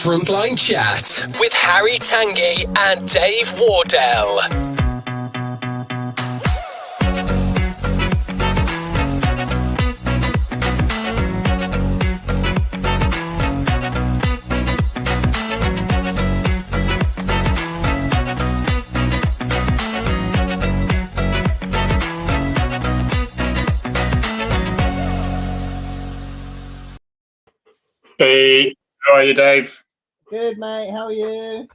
FrontLine Chat with Harry Tanguy and Dave Wardell. Hey, how are you, Dave? Good, mate. How are you?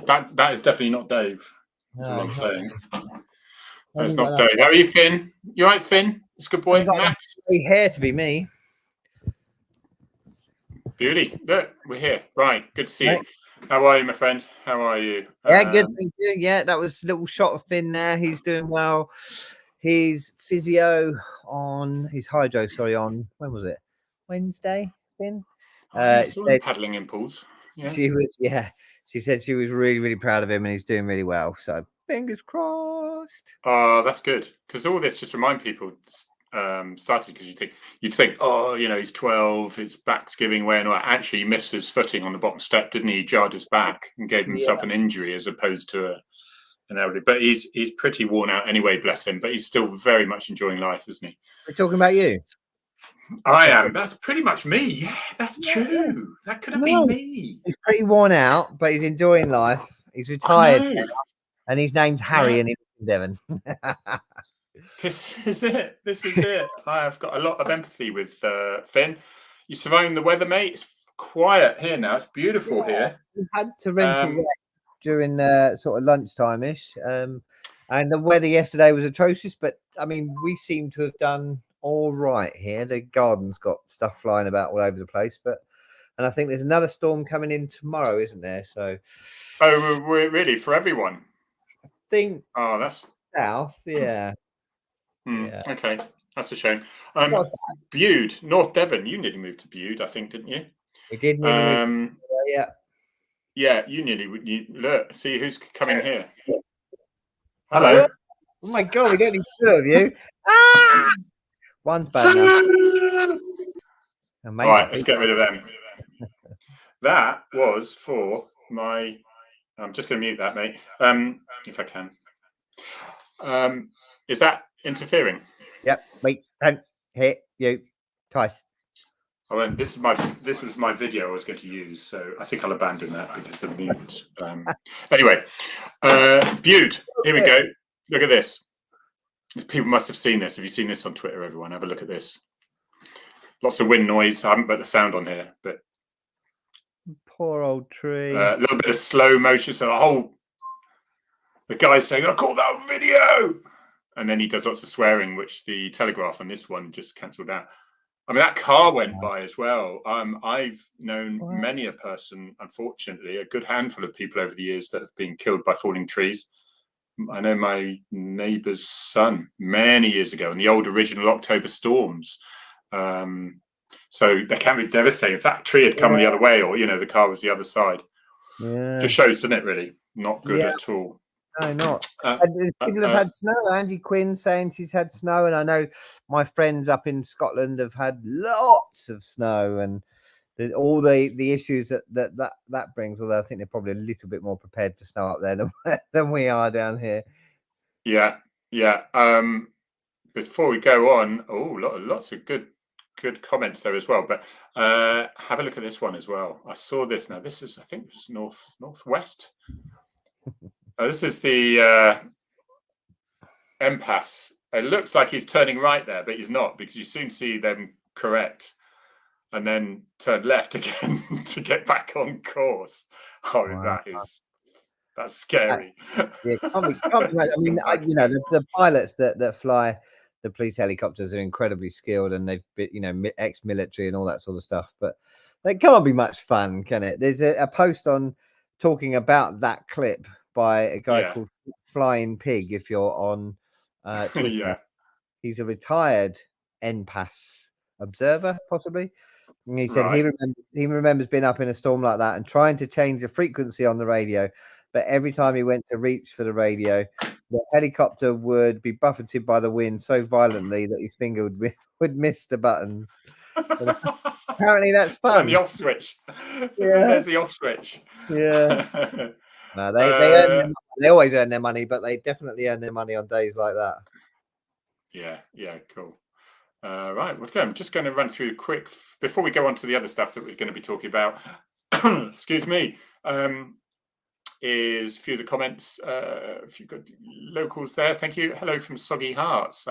That is definitely not Dave. That's what I'm saying. No, it's not that. Dave. How are you, Finn? You all right, Finn? It's a good boy. Max? Hair to be me. Beauty. Look, we're here. Right. Good to see you. How are you, my friend? How are you? Yeah, good. Thank you. Yeah, that was a little shot of Finn there. He's doing well. He's physio on his hydro. Sorry, on when was it? Wednesday. Finn. Saw him paddling in pools. Yeah. She was. Yeah. She said she was really, really proud of him, and he's doing really well. So fingers crossed. Oh, that's good. Because all this just remind people started because you'd think, oh, you know, he's 12, his back's giving way, and all that. Actually, he missed his footing on the bottom step, didn't he? He jarred his back and gave himself an injury as opposed to an elderly. But he's pretty worn out anyway, bless him. But he's still very much enjoying life, isn't he? We're talking about you. I am. That's pretty much me. Yeah, that's true. That could have been me. He's pretty worn out, but he's enjoying life. He's retired now, and his name's Harry, and he's in Devon. This is it. I've got a lot of empathy with Finn. You surviving the weather, mate? It's quiet here now. It's beautiful here. We had to rent a wreck during sort of lunchtime-ish. And the weather yesterday was atrocious, but I mean, we seem to have done all right here. The garden's got stuff flying about all over the place, and I think there's another storm coming in tomorrow, isn't there? So, really for everyone? I think. Oh, that's south, yeah. Yeah. Okay, that's a shame. Bude, North Devon. You nearly moved to Bude, I think, didn't you? We did nearly move. Yeah. Yeah, you nearly. Look, see who's coming here. Hello. Oh my God, we don't need two of you. Ah! One's bad enough. All right, let's get rid of them. That was for my. I'm just going to mute that, mate. If I can. Is that interfering? Yep. Wait, don't hit you twice. Oh, and this was my video I was going to use, so I think I'll abandon that because of the mute. Anyway, Bude. Here we go. Look at this. People must have seen this. Have you seen this on Twitter, everyone? Have a look at this. Lots of wind noise. I haven't put the sound on here, but poor old tree. A little bit of slow motion. So the guy's saying, "I caught that video," and then he does lots of swearing, which the Telegraph on this one just cancelled out. I mean, that car went by as well. I've known many a person, unfortunately, a good handful of people over the years that have been killed by falling trees. I know my neighbour's son many years ago in the old original October storms. So they can be devastating. If that tree had come the other way, or the car was the other side, just shows, doesn't it? Really, not good at all. No, not. People have had snow. Angie Quinn saying she's had snow, and I know my friends up in Scotland have had lots of snow, and all the issues that brings. Although I think they're probably a little bit more prepared for snow up there than we are down here. Yeah. Before we go on, lots of good comments there as well. But have a look at this one as well. I saw this. Now this is, I think, it was northwest. This is the impasse. It looks like he's turning right there, but he's not, because you soon see them correct and then turn left again to get back on course. Oh, wow. That's scary. Yeah, I mean, the pilots that fly the police helicopters are incredibly skilled, and they've been, ex-military and all that sort of stuff. But it can't be much fun, can it? There's a post on talking about that clip by a guy called Flying Pig. If you're on Twitter, he's a retired NPAS observer, possibly. And he said he remembers being up in a storm like that and trying to change the frequency on the radio, but every time he went to reach for the radio, the helicopter would be buffeted by the wind so violently that his finger would miss the buttons. Apparently that's Turn fun. the off switch. Yeah. There's the off switch. Yeah. No, they always earn their money, but they definitely earn their money on days like that. Yeah, cool. Right, I'm just going to run through quick before we go on to the other stuff that we're going to be talking about. Excuse me. Is a few of the comments. If you've got locals there, thank you. Hello from Soggy Hearts.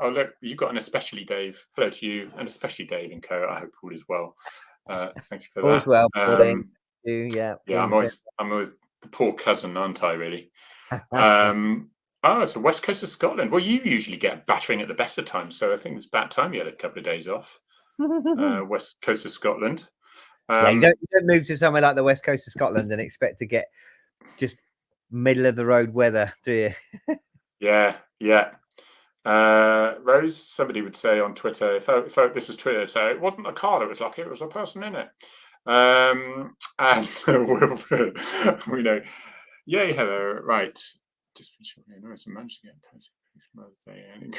Oh look, you got an especially Dave. Hello to you, and especially Dave and Co. I hope all is well. Thank you for All's that. well. Yeah. I'm always the poor cousin, aren't I? Really. It's the west coast of Scotland. Well, you usually get battering at the best of times, so I think it's about time you had a couple of days off. West coast of Scotland. Yeah, you don't move to somewhere like the west coast of Scotland and expect to get just middle of the road weather, do you? Yeah. Rose, somebody would say on Twitter, if this was Twitter, so it wasn't a car that was lucky, it was a person in it. And we know. Yay, hello. Right. Just be sure you know, I managed to get Percy Pig's Mother's Day and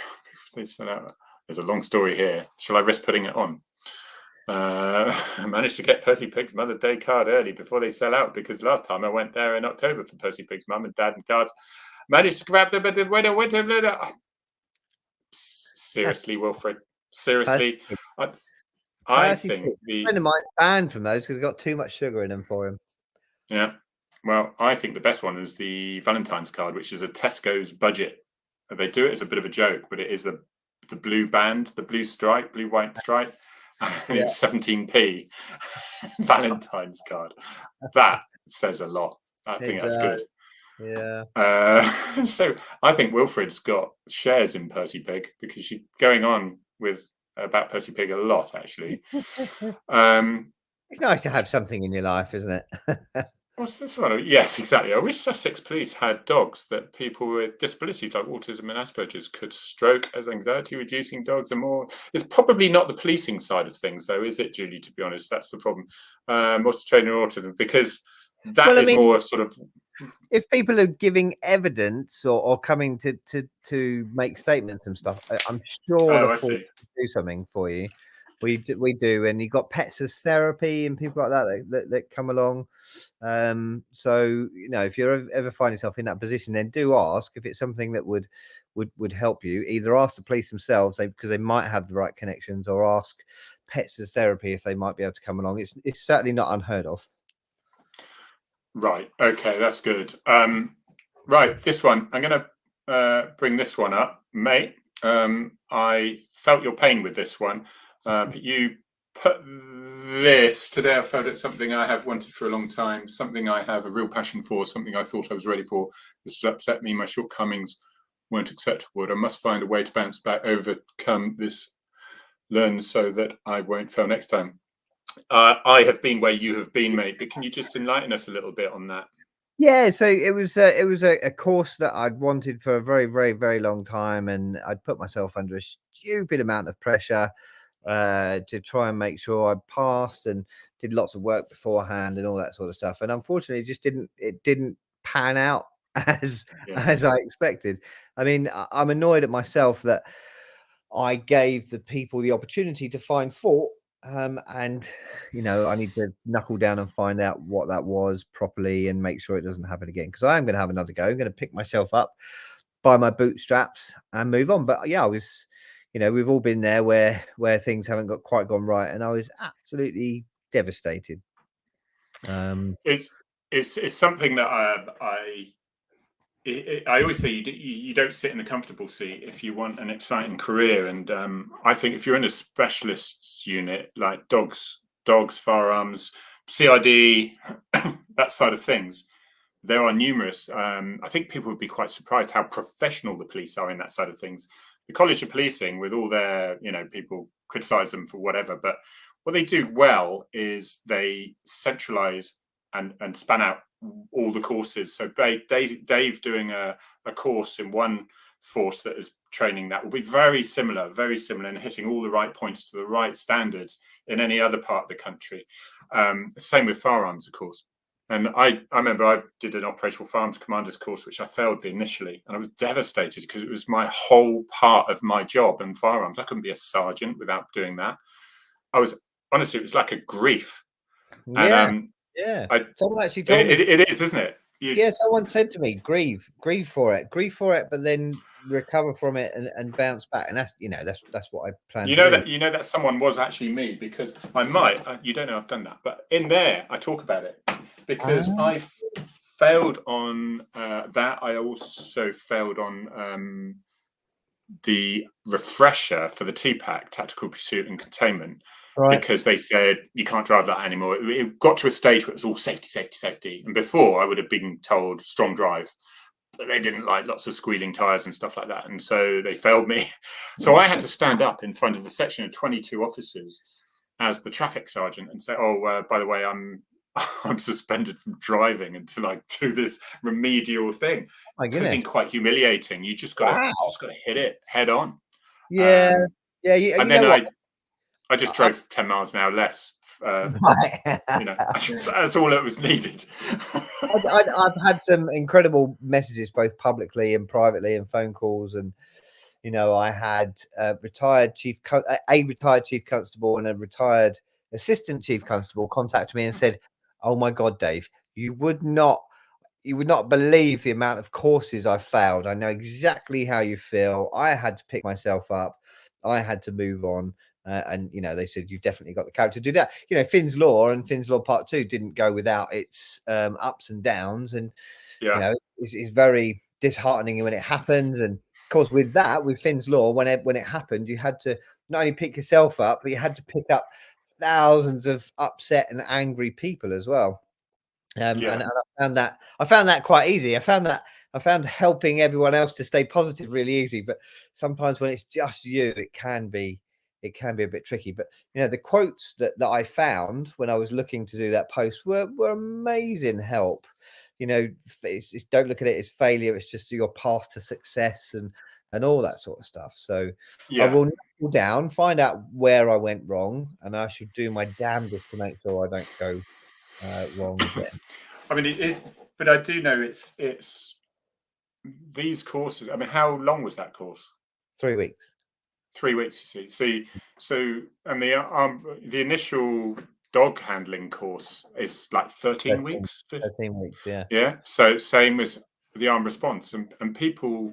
they sent out. There's a long story here. Shall I risk putting it on? I managed to get Percy Pig's Mother's Day card early before they sell out, because last time I went there in October for Percy Pig's mum and dad and cards, managed to grab them, but the winter. Seriously, Wilfred. Seriously, I think a friend of mine banned from those because they've got too much sugar in them for him. Yeah. Well, I think the best one is the Valentine's card, which is a Tesco's budget. They do it as a bit of a joke, but it is the blue band, the blue stripe, blue white stripe, and it's 17p Valentine's card. That says a lot. I think that's good. Yeah. So I think Wilfred's got shares in Percy Pig because she's going on with about Percy Pig a lot, actually. It's nice to have something in your life, isn't it? What's this one? Yes, exactly. I wish Sussex police had dogs that people with disabilities like autism and Asperger's could stroke as anxiety-reducing dogs and more. It's probably not the policing side of things, though, is it, Julie? To be honest, that's the problem. What's the training autism? Because that is more sort of. If people are giving evidence or coming to make statements and stuff, I'm sure the force will do something for you. We do, and you've got pets as therapy and people like that come along. So if you ever find yourself in that position, then do ask if it's something that would help you. Either ask the police themselves because they might have the right connections, or ask pets as therapy if they might be able to come along. It's certainly not unheard of. Right. Okay, that's good. Right, this one. I'm going to bring this one up, mate. I felt your pain with this one, but you put this today. I felt it's something I have wanted for a long time, something I have a real passion for, something I thought I was ready for. This has upset me. My shortcomings weren't acceptable. I must find a way to bounce back, overcome this, learn so that I won't fail next time. I have been where you have been, mate, but can you just enlighten us a little bit on that? Yeah, so it was a course that I'd wanted for a very, very, very long time, and I'd put myself under a stupid amount of pressure to try and make sure I passed, and did lots of work beforehand and all that sort of stuff. And unfortunately, it didn't pan out as I expected. I mean, I'm annoyed at myself that I gave the people the opportunity to find fault. And I need to knuckle down and find out what that was properly and make sure it doesn't happen again, because I am going to have another go. I'm going to pick myself up by my bootstraps and move on. But yeah, I was, we've all been there where things haven't quite gone right, and I was absolutely devastated. It's something that I always say you don't sit in the comfortable seat if you want an exciting career. And I think if you're in a specialist unit like dogs, firearms, CID, that side of things, there are numerous. I think people would be quite surprised how professional the police are in that side of things. The College of Policing, with all their, people criticize them for whatever, but what they do well is they centralize and span out all the courses. So Dave doing a course in one force that is training that will be very similar, and hitting all the right points to the right standards in any other part of the country. Same with firearms, of course. And I remember I did an operational firearms commander's course, which I failed initially, and I was devastated because it was my whole part of my job and firearms. I couldn't be a sergeant without doing that. I was honestly, it was like a grief. Yeah, And yeah. I, Someone actually told me. it is, isn't it? Yeah, someone said to me, grieve for it, but then recover from it and bounce back. And that's that's what I plan to do. You know that someone was actually me, because I might, you don't know I've done that, but in there I talk about it because I failed on that. I also failed on the refresher for the TPAC, Tactical Pursuit and Containment, because they said you can't drive that anymore. It got to a stage where it was all safety, safety, safety. And before I would have been told strong drive, but they didn't like lots of squealing tires and stuff like that. And so they failed me. So I had to stand up in front of the section of 22 officers as the traffic sergeant and say, oh, by the way, I'm suspended from driving until I do this remedial thing. It could have been quite humiliating. You just got to hit it head on. Yeah. And then I just drove 10 miles an hour less. That's all that was needed. I've had some incredible messages, both publicly and privately, and phone calls. And I had a retired chief constable and a retired assistant chief constable contact me and said, "Oh my God, Dave, you would not believe the amount of courses I failed. I know exactly how you feel. I had to pick myself up. I had to move on." And they said, "You've definitely got the character to do that." Finn's Law and Finn's Law Part 2 didn't go without its ups and downs, and it's very disheartening when it happens. And of course, with Finn's Law, when it happened, you had to not only pick yourself up, but you had to pick up thousands of upset and angry people as well. And I found that quite easy. I found helping everyone else to stay positive really easy. But sometimes when it's just you, it can be a bit tricky. But the quotes that I found when I was looking to do that post were amazing help. It's don't look at it as failure. It's just your path to success and all that sort of stuff. So I will knuckle down, find out where I went wrong, and I should do my damnedest to make sure I don't go wrong again. I mean, but I do know it's these courses. I mean, how long was that course? 3 weeks. 3 weeks, you see. So and the initial dog handling course is like 13 weeks. 13 weeks, yeah. Yeah. So same as the armed response, and people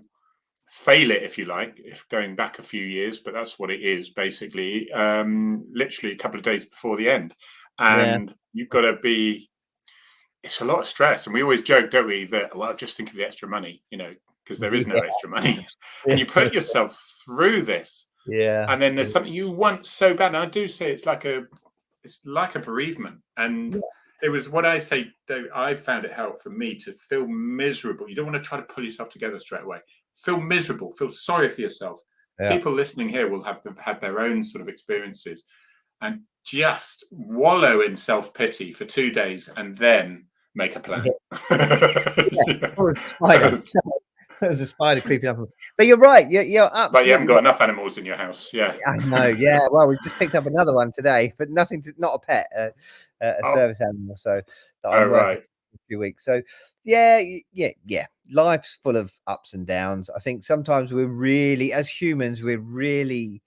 fail it, if you like, if going back a few years, but that's what it is basically. Literally a couple of days before the end, and you've got to be. It's a lot of stress, and we always joke, don't we, that just think of the extra money, because there is no extra money, and you put yourself through this, and then there's something you want so bad. And I do say it's like a bereavement, and it was what I say. I found it helped for me to feel miserable. You don't want to try to pull yourself together straight away. Feel miserable. Feel sorry for yourself. People listening here will have had their own sort of experiences, and just wallow in self-pity for 2 days and then make a plan. There's a spider creeping up. But you're right. You're absolutely. But you haven't got enough animals in your house. Yeah. I know. Yeah. Well, we just picked up another one today, but not a pet, a service animal. So that I'm working for a few weeks. So yeah. Life's full of ups and downs. I think sometimes as humans, we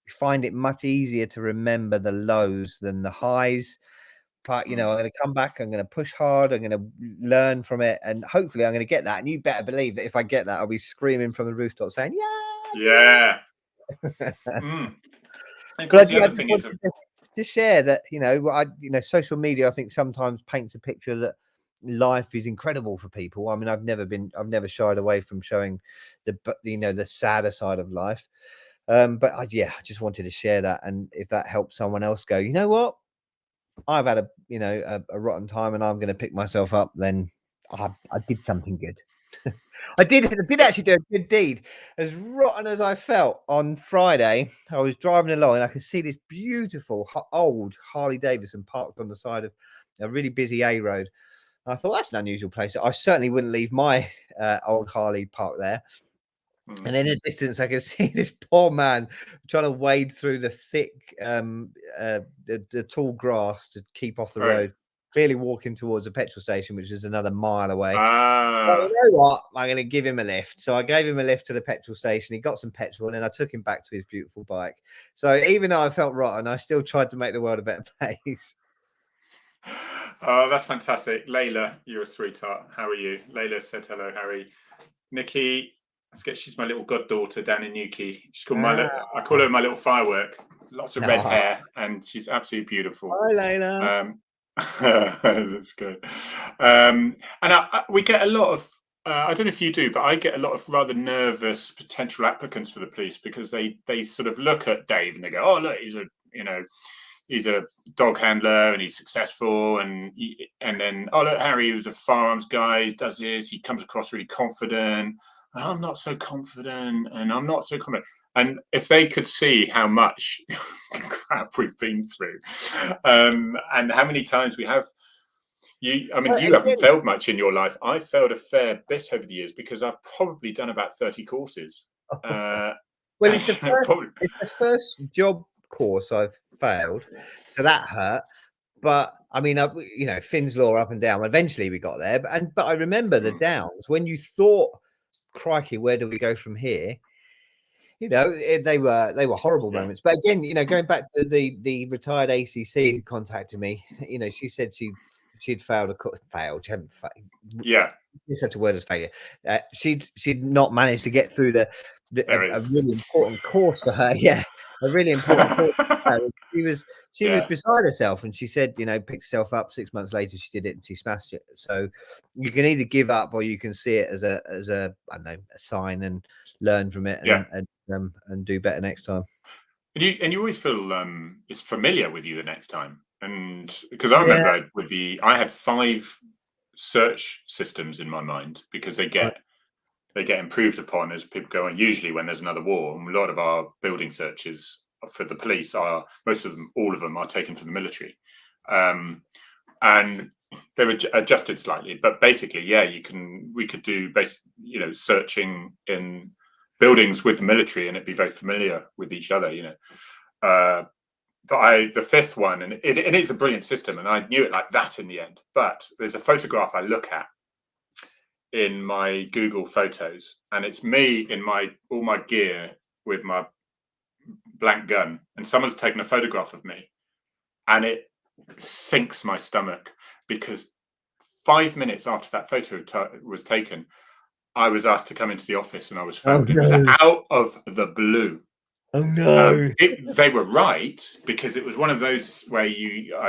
find it much easier to remember the lows than the highs. But I'm going to come back, I'm going to push hard, I'm going to learn from it, and hopefully I'm going to get that. And you better believe that if I get that, I'll be screaming from the rooftop saying, yeah. But I just wanted to share that social media, I think, sometimes paints a picture that life is incredible for people. I mean, I've never shied away from showing the sadder side of life. But I just wanted to share that, and if that helps someone else go, you know what, I've had a rotten time, and I'm going to pick myself up, then I did something good. I did actually do a good deed. As rotten as I felt on Friday, I was driving along and I could see this beautiful old Harley Davidson parked on the side of a really busy A road. And I thought, that's an unusual place. I certainly wouldn't leave my old Harley parked there. And in the distance, I could see this poor man trying to wade through the thick, the tall grass to keep off the road. clearly walking towards a petrol station, which is another mile away. Ah. But you know what? I'm going to give him a lift. So I gave him a lift to the petrol station. He got some petrol, and then I took him back to his beautiful bike. So even though I felt rotten, I still tried to make the world a better place. Oh, that's fantastic. Layla, you're a sweetheart. How are you? Layla said hello, Harry. Nikki, she's my little goddaughter down in Newquay. She's called I call her my little firework. Lots of red hair, and she's absolutely beautiful. Hi, Layla. That's good. And we get a lot of, I don't know if you do, but I get a lot of rather nervous potential applicants for the police because they sort of look at Dave and they go, oh, look, he's a dog handler and he's successful. And then, oh, look, Harry, who's a firearms guy, does this, he comes across really confident. And I'm not so confident, and I'm not so confident. And if they could see how much crap we've been through, and how many times we have, you haven't failed much in your life. I failed a fair bit over the years because I've probably done about 30 courses. Well, it's the first job course I've failed, so that hurt. But I mean, Finn's Law up and down. Eventually, we got there. But I remember the downs when you thought, crikey, where do we go from here? They were horrible moments. But again, going back to the retired ACC who contacted me, she said she'd failed. She hadn't. Yeah, it's such a word as failure. She'd not managed to get through a really important course for her. Yeah, a really important course for her. She was beside herself, and she said, picked herself up. 6 months later, she did it and she smashed it. So you can either give up or you can see it as a I don't know, a sign and learn from it and do better next time. And you always feel it's familiar with you the next time. And because I remember I had 5 search systems in my mind because they get improved upon as people go on. Usually when there's another war, and a lot of our building searches for the police all of them are taken from the military, and they were adjusted slightly. But basically, we could do searching in buildings with the military, and it'd be very familiar with each other. But the 5th one, and it is a brilliant system, and I knew it like that in the end. But there's a photograph I look at in my Google Photos, and it's me in all my gear with my blank gun, and someone's taken a photograph of me, and it sinks my stomach because 5 minutes after that photo was taken, I was asked to come into the office, and I was phoned. It was out of the blue. Oh no! They were right, because it was one of those where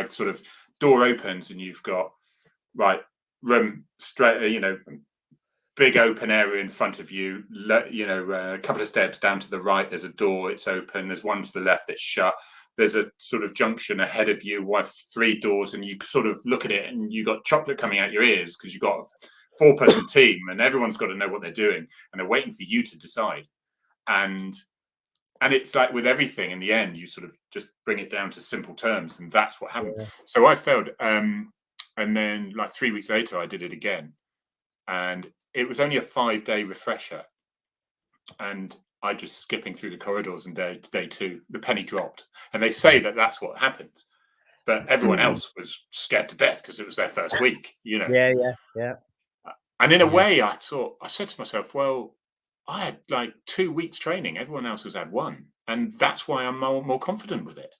sort of door opens and you've got room straight, big open area in front of you. A couple of steps down to the right, there's a door. It's open. There's one to the left that's shut. There's a sort of junction ahead of you with 3 doors, and you sort of look at it, and you got chocolate coming out your ears because you've got a 4-person team, and everyone's got to know what they're doing, and they're waiting for you to decide. And it's like with everything, in the end, you sort of just bring it down to simple terms, and that's what happened. Yeah. So I failed, and then 3 weeks later, I did it again, and it was only a 5-day refresher, and I just skipping through the corridors, and day 2, the penny dropped, and they say that that's what happened, but everyone else was scared to death because it was their first week, Yeah. And in a way, I said to myself, well, I had 2 weeks training. Everyone else has had 1. And that's why I'm more confident with it,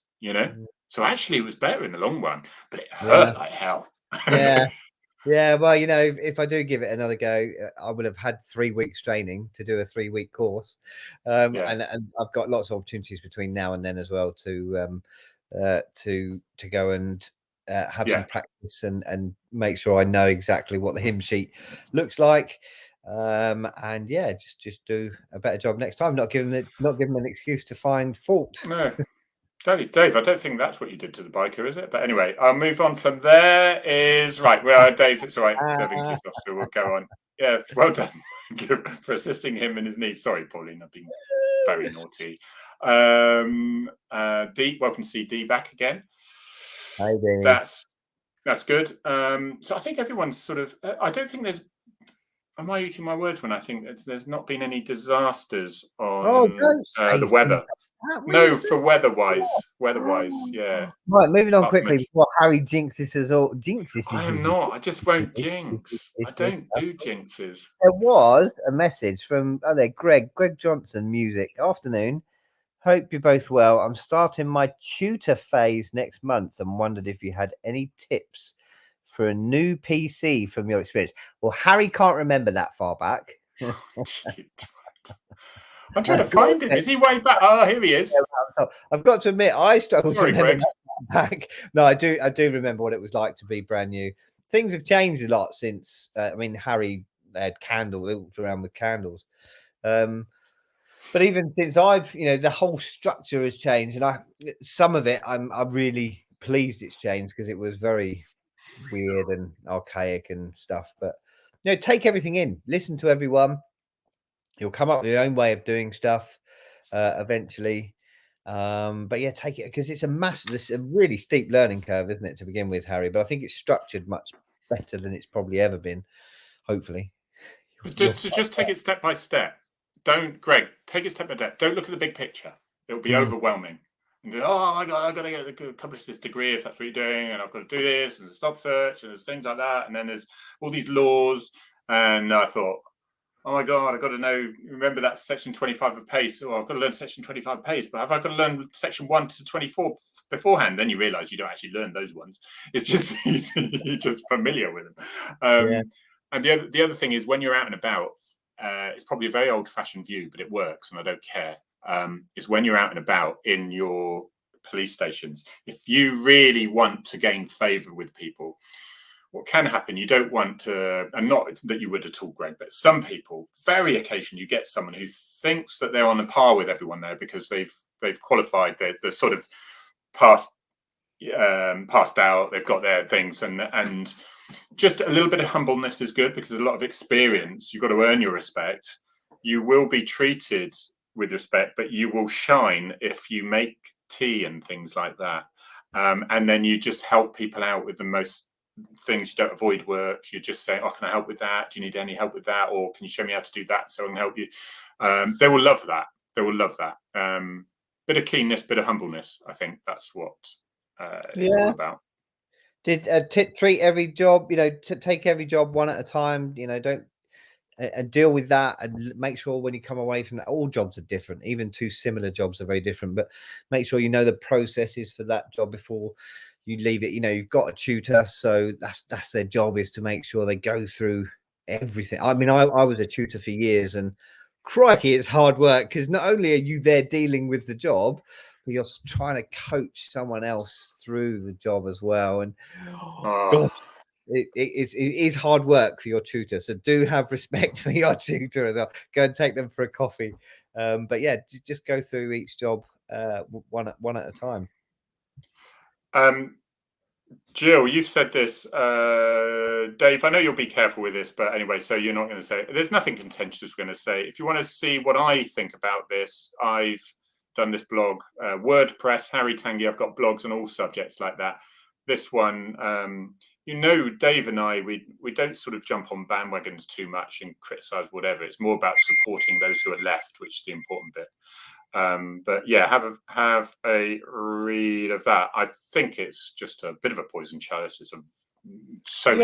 So actually it was better in the long run, but it hurt like hell. Yeah. Well, if I do give it another go, I would have had 3 weeks training to do a 3-week course. And I've got lots of opportunities between now and then as well to go and have some practice and make sure I know exactly what the hymn sheet looks like. And just do a better job next time. Not give them an excuse to find fault. No, Dave, I don't think that's what you did to the biker, is it? But anyway, I'll move on from there. Dave, it's all right. Serving police officer, we'll go on. Yeah, well done for assisting him in his needs. Sorry, Pauline, I've been very naughty. Dee, welcome to see Dee back again. Hi, Dee. That's good. So I think everyone's sort of. I don't think there's. Am I eating my words when I think there's not been any disasters on the weather? No, for weather-wise, yeah. Right, moving on Apart from quickly before Harry jinxes us all. I am not. I just won't jinx. I don't do jinxes. There was a message from Greg Johnson, music. Afternoon. Hope you're both well. I'm starting my tutor phase next month and wondered if you had any tips for a new PC from your experience. Well, Harry can't remember that far back. I'm trying to find him. Is he way back? Oh, here he is. I've got to admit, I struggle to remember Greg. that back. No, I do remember what it was like to be brand new. Things have changed a lot since. I mean, Harry had walked around with candles. But even since I've, the whole structure has changed, and some of it I'm really pleased it's changed because it was very weird and archaic and stuff. But take everything in, listen to everyone. You'll come up with your own way of doing stuff eventually. But yeah, take it because it's a really steep learning curve, isn't it, to begin with, Harry? But I think it's structured much better than it's probably ever been. Hopefully, just take it step by step. Greg, take it step by step. Don't look at the big picture. It'll be overwhelming. And go, oh my God, I've got to accomplish this degree if that's what you're doing, and I've got to do this, and the stop search, and there's things like that, and then there's all these laws. And I thought, oh my God, I've got to remember that section 25 of PACE, or I've got to learn section 25 of PACE, but have I got to learn section 1 to 24 beforehand? Then you realize you don't actually learn those ones. It's just you're just familiar with them. And the other thing is when you're out and about, it's probably a very old-fashioned view, but it works, and I don't care. Is when you're out and about in your police stations, if you really want to gain favour with people, what can happen, you don't want to, and not that you would at all, Greg, but some people, very occasionally you get someone who thinks that they're on the par with everyone there because they've qualified, they're sort of passed out, they've got their things, and just a little bit of humbleness is good because there's a lot of experience. You've got to earn your respect. You will be treated with respect, but you will shine if you make tea and things like that. And then you just help people out with the most things. You don't avoid work. You just say, oh, can I help with that? Do you need any help with that? Or can you show me how to do that so I can help you? They will love that. They will love that. Bit of keenness, bit of humbleness. I think that's what it's all about. Did treat every job, take every job one at a time, don't and deal with that and make sure when you come away from that, all jobs are different. Even two similar jobs are very different, but make sure you know the processes for that job before you leave it. You've got a tutor, so that's their job, is to make sure they go through everything. I mean, I was a tutor for years, and crikey, it's hard work because not only are you there dealing with the job, but you're trying to coach someone else through the job as well. And God, it is hard work for your tutor. So do have respect for your tutor as well. Go and take them for a coffee. But yeah, just go through each job one at a time. Jill, you've said this. Dave, I know you'll be careful with this, but anyway, so you're not going to say it. There's nothing contentious we're going to say. If you want to see what I think about this, I've done this blog, WordPress, Harry Tanguy. I've got blogs on all subjects like that. This one, Dave and I, we don't sort of jump on bandwagons too much and criticize whatever. It's more about supporting those who are left, which is the important bit. But yeah, have a read of that. I think it's just a bit of a poison chalice. It's so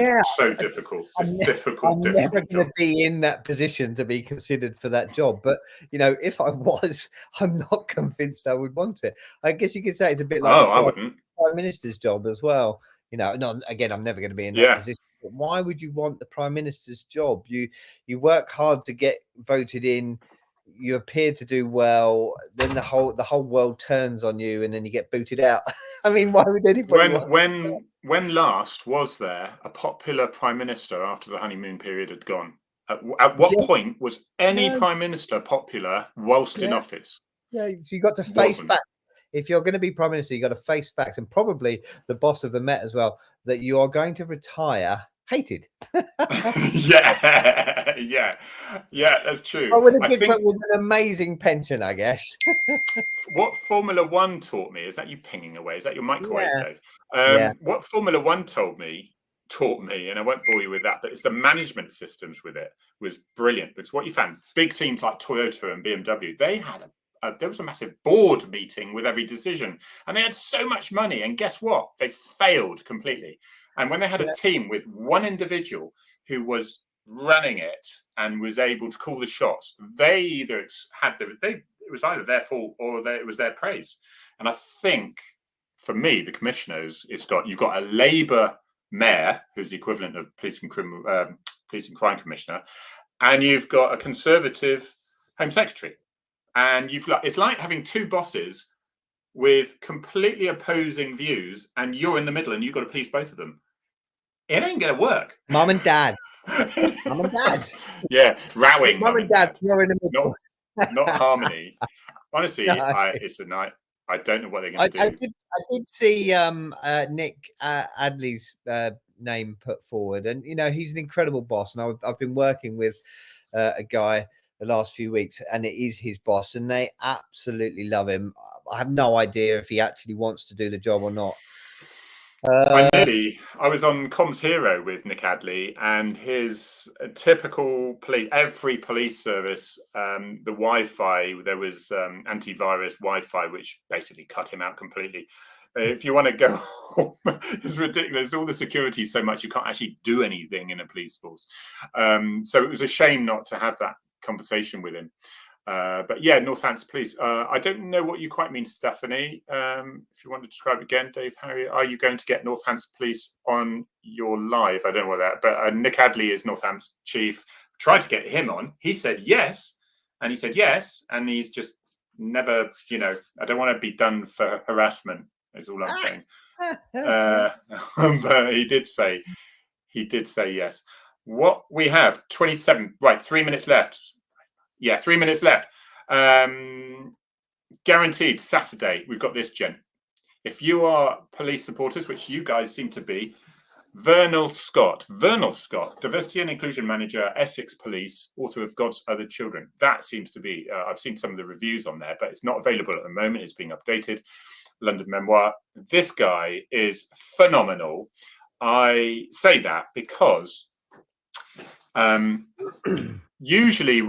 difficult. It's difficult. I'm never going to be in that position to be considered for that job. But if I was, I'm not convinced I would want it. I guess you could say it's a bit like I wouldn't. Prime Minister's job as well. Again, I'm never going to be in that position. But why would you want the Prime Minister's job? You work hard to get voted in. You appear to do well, then the whole world turns on you, and then you get booted out. I mean, why would anybody? When last was there a popular prime minister after the honeymoon period had gone? At what point was any prime minister popular whilst in office? Yeah, so you got to face facts. If you're going to be prime minister, you got to face facts, and probably the boss of the Met as well, that you are going to retire hated. yeah, that's true. I think with an amazing pension, I guess. What Formula One taught me, is that you pinging away? Is that your microwave, Dave? What Formula One taught me, and I won't bore you with that, but it's the management systems with it was brilliant, because what you found, big teams like Toyota and BMW, they had massive board meeting with every decision, and they had so much money. And guess what? They failed completely. And when they had a team with one individual who was running it and was able to call the shots, they either had it was either their fault or it was their praise. And I think, for me, the commissioners, you've got a Labour mayor who's the equivalent of police and crime commissioner, and you've got a Conservative Home Secretary, and it's like having two bosses with completely opposing views, and you're in the middle, and you've got to please both of them. It ain't going to work. Mum and dad. Mum and dad. Yeah, rowing. Mum and dad. You're in the middle. Not harmony. Honestly, No. it's a night. I don't know what they're going to do. I did see Nick Adley's name put forward, and he's an incredible boss, and I've been working with a guy the last few weeks, and it is his boss, and they absolutely love him. I have no idea if he actually wants to do the job or not. I was on Comms Hero with Nick Adley, and his typical every police service, the Wi-Fi, there was antivirus Wi-Fi, which basically cut him out completely. If you want to go home, it's ridiculous. All the security so much you can't actually do anything in a police force. So it was a shame not to have that conversation with him. But yeah, Northampton Police. I don't know what you quite mean, Stephanie. If you want to describe again, Dave, Harry, are you going to get Northampton Police on your live? I don't know what that, but Nick Adley is Northampton's chief. Tried to get him on. He said yes, and he's just never. I don't want to be done for harassment. Is all I'm saying. But he did say yes. What we have 27. Right, 3 minutes left. Yeah, 3 minutes left. Guaranteed Saturday. We've got this, gent. If you are police supporters, which you guys seem to be, Vernal Scott, Diversity and Inclusion Manager, Essex Police, author of God's Other Children. That seems to be, I've seen some of the reviews on there, but it's not available at the moment. It's being updated. London Memoir. This guy is phenomenal. I say that because usually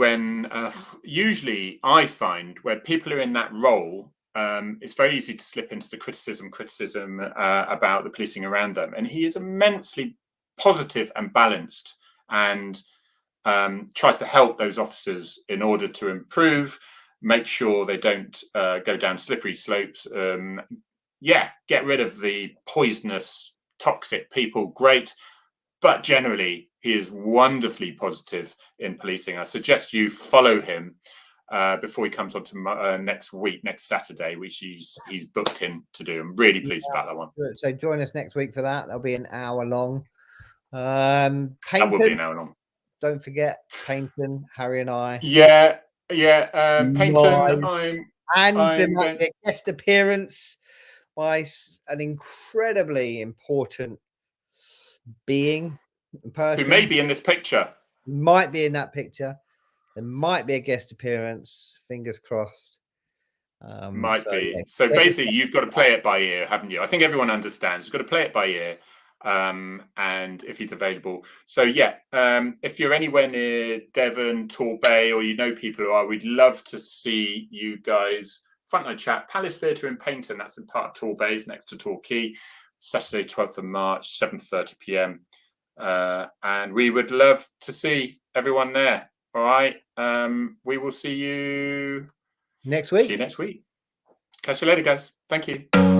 I find where people are in that role, it's very easy to slip into the criticism about the policing around them. And he is immensely positive and balanced, and tries to help those officers in order to improve, make sure they don't go down slippery slopes. Get rid of the poisonous, toxic people. Great. But generally, he is wonderfully positive in policing. I suggest you follow him before he comes on to next Saturday, which he's booked in to do. I'm really pleased about that one. So join us next week for that. That'll be an hour long. That will be an hour long. Don't forget Paynton, Harry and I. Yeah. Paynton, there might be a guest appearance by an incredibly important person who may be in this picture. Might be in that picture. There might be a guest appearance. Fingers crossed. Might be. Yeah. So basically, you've got to play it by ear, haven't you? I think everyone understands. You've got to play it by ear, and if he's available. So yeah, if you're anywhere near Devon, Torbay, or you know people who are, we'd love to see you guys. Frontline Chat, Palace Theatre in Paynton. That's in part of Torbay, it's next to Torquay. Saturday, 12th of March, 7:30 p.m. And we would love to see everyone there. All right. We will see you next week. See you next week. Catch you later, guys. Thank you.